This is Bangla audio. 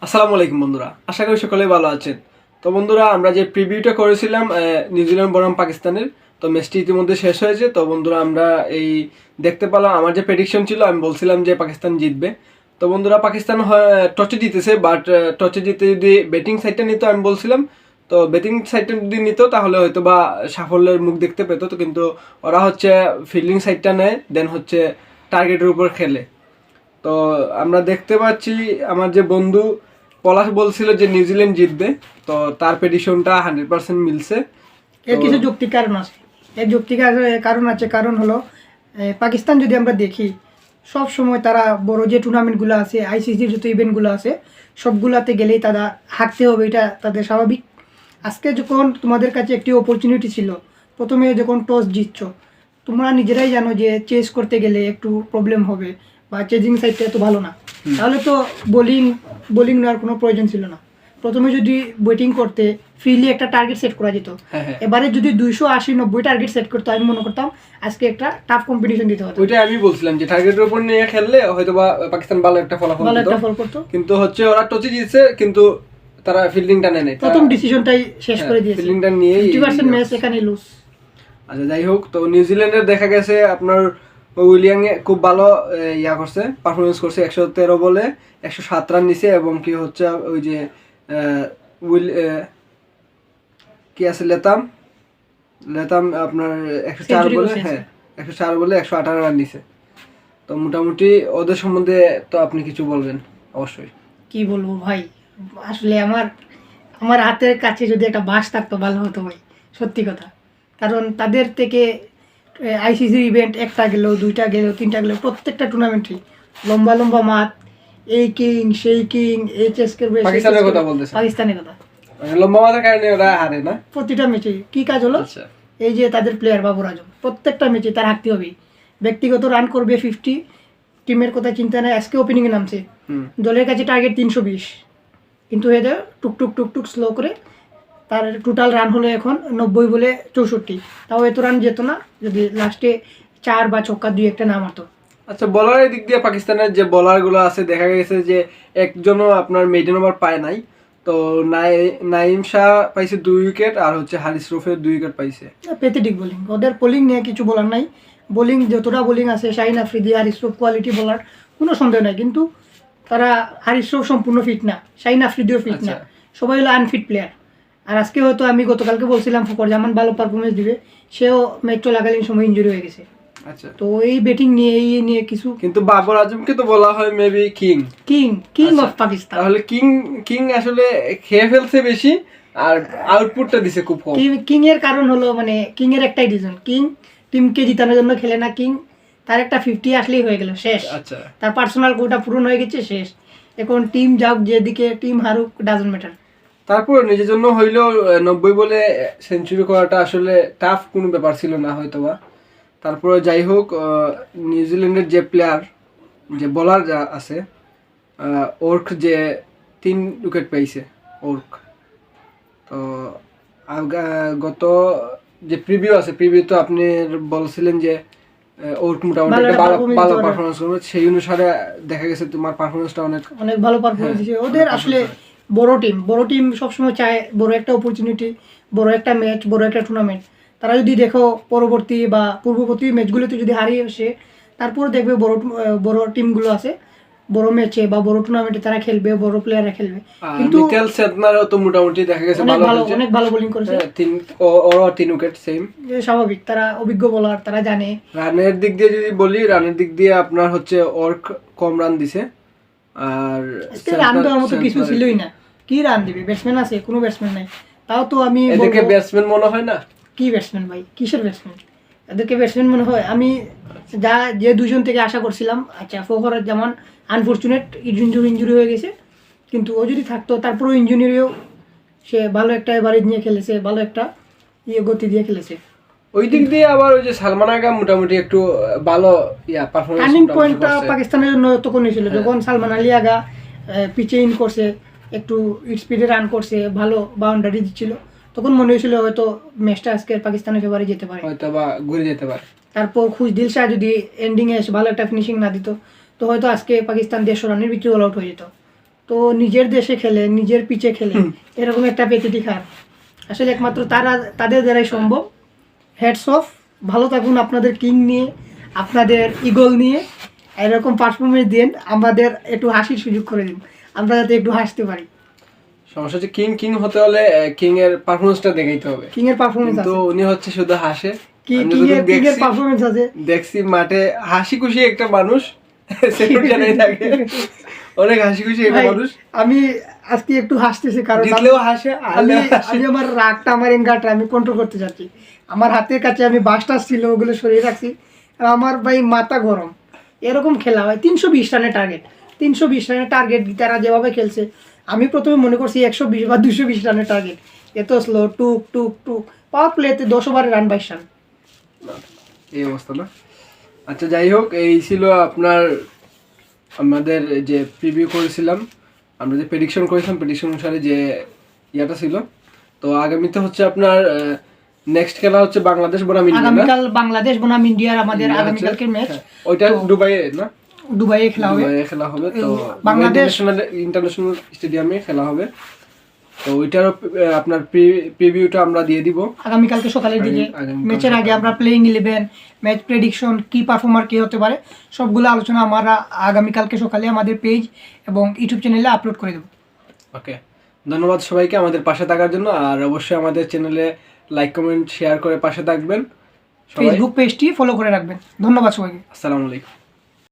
আসসালামু আলাইকুম বন্ধুরা, আশা করি সকলেই ভালো আছেন। তো বন্ধুরা, আমরা যে প্রিভিউটা করেছিলাম নিউজিল্যান্ড বনাম পাকিস্তানের, তো ম্যাচটি ইতিমধ্যে শেষ হয়েছে। তো বন্ধুরা, আমরা এই দেখতে পেলাম, আমার যে প্রেডিকশন ছিল আমি বলছিলাম যে পাকিস্তান জিতবে। তো বন্ধুরা, পাকিস্তান টসে জিতেছে, বাট টসে জিতে যদি ব্যাটিং সাইডটা নিত আমি বলছিলাম, তো ব্যাটিং সাইডটা যদি নিত তাহলে হয়তো বা সাফল্যের মুখ দেখতে পেতো। তো কিন্তু ওরা হচ্ছে ফিল্ডিং সাইডটা নেয়, দেন হচ্ছে টার্গেটের উপর খেলে। তো আমরা দেখতে পাচ্ছি আমার যে বন্ধু পলাশ বলছিল যে নিউজিল্যান্ড জিতবে, তো তার প্রেডিকশনটা 100% মিলছে। এর কিছু যৌক্তিক কারণ আছে। এর যৌক্তিক কারণ আছে। কারণ হলো পাকিস্তান যদি আমরা দেখি, সব সময় তারা বড় যে টুর্নামেন্টগুলো আছে, আইসিসির যত ইভেন্টগুলো আছে, সবগুলাতে গেলেই তারা হারতে হবে, এটা তাদের স্বাভাবিক। আজকে যখন তোমাদের কাছে একটি অপরচুনিটি ছিল, প্রথমে যখন টস জিতছ, তোমরা নিজেরাই জানো যে চেস করতে গেলে একটু প্রবলেম হবে, বা চেজিং সাইডটা এত ভালো না। তাহলে তো বোলিং নেওয়ার কোনো প্রয়োজন ছিল না। প্রথমে যদি ব্যাটিং করতে ফ্রিলি একটা টার্গেট সেট করা যেত। এবারে যদি 280-90 টার্গেট সেট করতো, আমি মনে করতাম আজকে একটা টাফ কম্পিটিশন দিতে হতো। ওইটা আমি বলছিলাম যে টার্গেটের উপর নিয়ে খেললে হয়তো বা পাকিস্তান ভালো একটা ফলাফল করতো। কিন্তু হচ্ছে ওরা টসে জিতছে, কিন্তু তারা ফিল্ডিংটা নেয় নাই, প্রথম ডিসিশনটাই শেষ করে দিয়েছে। ফিল্ডিংটা নিয়ে 50% ম্যাচ এখানে লুজ। আচ্ছা, যাই হোক, তো নিউজিল্যান্ডের দেখা গেছে আপনার উইলিয়ামে খুব ভালো করছে, পারফরমেন্স করছে। 113 বলে 107 রান নিছে, এবং কি হচ্ছে ওই যে কি আছে লেতাম আপনার 104 বলে 104 বলে 118 রান নিছে। তো মোটামুটি ওদের সম্বন্ধে তো আপনি কিছু বলবেন অবশ্যই। কি বলবো ভাই, আসলে আমার হাতের কাছে যদি একটা বাস থাকতো ভালো হতো ভাই, সত্যি কথা। কারণ তাদের থেকে আইসিসির ইভেন্ট একটা গেল, দুইটা গেল, তিনটা গেল, প্রত্যেকটা টুর্নামেন্টে লম্বা লম্বা মাঠ, এই কিং সেই কিং, এই চেসকের পাকিস্তানের কথা বলতেছে, পাকিস্তানের কথা। লম্বা মাথার কারণে ওরা হারে না প্রতিটা ম্যাচে কি কাজ হলো, এই যে তাদের প্লেয়ার বাবর আজম প্রত্যেকটা ম্যাচে তার হাঁকতে হবে, ব্যক্তিগত রান করবে 50, টিমের কথা চিন্তা নেই। আজকে ওপেনিংয়ে নামছে, দলের কাছে টার্গেট 320, কিন্তু এদের টুকটুক টুকটুক স্লো করে তার টোটাল রান হলো এখন 90 বলে 64। তাও এত রান যেত না যদি লাস্টে 4 বা ছক্কা 2-1 না মারতো। আচ্ছা, বলারের দিক দিয়ে পাকিস্তানের যে বলারগুলো আছে দেখা গেছে যে একজনও আপনার মেইডেন ওভার পায় নাই। তো নাইম শাহ পাইছে 2 উইকেট, আর হচ্ছে হারিস রফে 2 উইকেট পাইছে। প্যাথেটিক বোলিং, ওদের বোলিং নিয়ে কিছু বলার নাই। বোলিং যতটা বোলিং আছে, শাহিন আফ্রিদি, হারিস রফ কোয়ালিটি বোলার, কোনো সন্দেহ নাই। কিন্তু তারা হারিস রফ সম্পূর্ণ ফিট না, শাহিন আফ্রিদিও ফিট না, সবাই হলো আনফিট প্লেয়ার। আর আজকে হয়তো আমি গতকালকে বলছিলাম ফকর জামান ভালো পারফরমেন্স দিবে, সেও ম্যাচ চলাকালীন সময় ইনজুরি হয়ে গেছে। আচ্ছা, তো এই ব্যাটিং নিয়ে নিয়ে কিছু, কিন্তু বাবর আজমকে তো বলা হয় মেবি কিং অফ পাকিস্তান। তাহলে কিং আসলে খেয়ে ফেলছে বেশি, আর আউটপুটটা দিছে খুব কম। কিং এর কারণ হলো, মানে কিং এর একটাই রিজন, কিং টিমকে জিতানোর জন্য খেলে না। কিং তার একটা 50 আসলেই হয়ে গেল শেষ। আচ্ছা, তার পার্সোনাল কোটা পূরণ হয়ে গেছে, শেষ। এখন টিম যাক যেদিকে, টিম হারুক, ডাজন্ট ম্যাটার। তারপর নিজের জন্য হইলেও 90 বলে সেঞ্চুরি করাটা আসলে টাফ কোনো ব্যাপার ছিল না হয়তোবা। তারপরে যাই হোক, নিউজিল্যান্ডের যে প্লেয়ার, যে বোলার যা আছে, ওর্ক যে 3 উইকেট পেয়েছে ওর্ক। তো গত যে প্রিভিউ আছে, প্রিভিউ তো আপনি বলছিলেন যে ওর্ক মোটামুটি ভালো পারফরমেন্স করবে, সেই অনুসারে দেখা গেছে তোমার পারফরমেন্সটা অনেক ভালো পারফরমেন্স দিয়েছে। ওদের আসলে বড় টিম সবসময় চায় বড় একটা অপরচুনিটি, বড় একটা ম্যাচ, বড় একটা টুর্নামেন্ট। তারা যদি দেখো পরবর্তী বা পূর্ববর্তী ম্যাচগুলোতে যদি হারিয়ে আসে, তারপর দেখবে বড় টিমগুলো আছে, বড় ম্যাচে বা বড় টুর্নামেন্টে তারা খেলবে, বড় প্লেয়াররা খেলবে। কিন্তু মিকেল সেদনারও তো মোটামুটি দেখা গেছে অনেক ভালো বোলিং করেছে, 3 উইকেট সেম। স্বাভাবিক, তারা অভিজ্ঞ বোলার, তারা জানে। রানের দিক দিয়ে যদি বলি, রানের দিক দিয়ে আপনার হচ্ছে ওর্ক কম রান দিছে, আর রান দেওয়ার মতো কিছু ছিলই না। কি রান দিবে? ব্যাটসম্যান আছে? কোনো ব্যাটসম্যান নাই। তাও তো আমি এদেরকে ব্যাটসম্যান মনে হয় না। কি ব্যাটসম্যান ভাই, কিসের ব্যাটসম্যান? এদেরকে ব্যাটসম্যান মনে হয়? আমি যে দুজন থেকে আশা করছিলাম, আচ্ছা ফখর যেমন আনফর্চুনেট ইনজুরি হয়ে গেছে, কিন্তু ও যদি থাকতো, তারপরেও ইঞ্জিনিয়ারেও সে ভালো একটা এভারেজ নিয়ে খেলেছে, ভালো একটা গতি দিয়ে খেলেছে। ওই দিক দিয়ে আবার ওই যে সালমান আগা মোটামুটি একটু ভালো পারফরম্যান্স। টার্নিং পয়েন্টটা পাকিস্তানের জন্য তখনই ছিল যখন সালমান আলী আগা পিচে ইন করছে, একটু স্পিডে রান করছে, ভালো বাউন্ডারি দিচ্ছিল, তখন মনে হয়েছিল হয়তো ম্যাচটা আজকে পাকিস্তানের ফেভারে যেতে পারে, হয়তো বা ঘুরে যেতে পারে। তারপর খুশদিল শাহ যদি এন্ডিংয়ে এসে ভালো একটা ফিনিশিং না দিত, তো হয়তো আজকে পাকিস্তান 150 রানের ভিতরে অল আউট হয়ে যেত। তো নিজের দেশে খেলে, নিজের পিচে খেলে, এরকম একটা প্যাথেটিক হার আসলে একমাত্র তাদের দ্বারাই সম্ভব। হেডস অফ, ভালো থাকুন আপনাদের কিং নিয়ে, আপনাদের ইগল নিয়ে। এরকম পারফরমেন্স দিন, আমাদের একটু হাসির সুযোগ করে দিন, আমরা যাতে একটু হাসতে পারি। সমস্যা হচ্ছে কিং হতে হলে কিং এর পারফরমেন্সটা দেখাইতে হবে, কিং এর পারফরমেন্স কিন্তু আছে, উনি হচ্ছে শুধু হাসে। কিং আমি যতদূর এর পারফরমেন্স আছে। দেখছি মাঠে হাসি খুশি একটা মানুষ, সেলুট জানাই থাকে, অনেক হাসি খুশি একটা ভাই, মানুষ। আমি আজকে একটু হাসতেছি কারণ জিতলেও হাসে, আমি হারলেও হাসে। আমি আমার রাগটা, আমার এঙ্গারটা আমি কন্ট্রোল করতে চাচ্ছি। আমার হাতের কাছে আমি বাসটাস ছিল, ওগুলো সরিয়ে রাখছি। আর আমার ভাই মাথা গরম। এরকম খেলা হয় 320 রানের টার্গেট, 320 রানের টার্গেট তারা যেভাবে খেলছে, আমি প্রথমে মনে করছি 120 বা 220 রানের টার্গেট। এত স্লো, টুক টুক টুক, পাওয়ার প্লেতে 10 ওভারে রান 22 রান। এই অবস্থা না। আচ্ছা, যাই হোক, এই ছিল আপনার আমাদের যে প্রিভিউ করেছিলাম, আমরা যে প্রেডিকশন করেছিলাম, প্রেডিকশন অনুসারে যে ইয়াটা ছিল। তো আগামীতে হচ্ছে আপনার নেক্সট খেলা হচ্ছে বাংলাদেশ বনাম ইন্ডিয়া, না? আগামীকাল বাংলাদেশ বনাম ইন্ডিয়ার আমাদের ইন্ডিয়া হচ্ছে- আগামীকালকের ম্যাচ। হ্যাঁ, ওইটা দুবাইয়ে, না? দুবাইয়ে খেলা হবে। দুবাইয়ে খেলা হবে। তো বাংলাদেশ ইন্টারন্যাশনাল স্টেডিয়ামে খেলা হবে। তো ওইটারও আপনার প্রিভিউটা আমরা দিয়ে দিব আগামীকালকে সকালের দিকে। আগামীকাল ম্যাচের আগে আমরা প্লেইং 11, ম্যাচ প্রেডিকশন, কি পারফর্মার কে হতে পারে, সবগুলো আলোচনা আমরা আগামীকালকে সকালে আমাদের পেজ এবং ইউটিউব চ্যানেলে আপলোড করে দেবো। ওকে, ধন্যবাদ সবাইকে আমাদের পাশে থাকার জন্য। আর অবশ্যই আমাদের চ্যানেলে লাইক, কমেন্ট, শেয়ার করে পাশে থাকবেন সবাই। ফেসবুক পেজটি ফলো করে রাখবেন। ধন্যবাদ সবাইকে। আসসালামু আলাইকুম।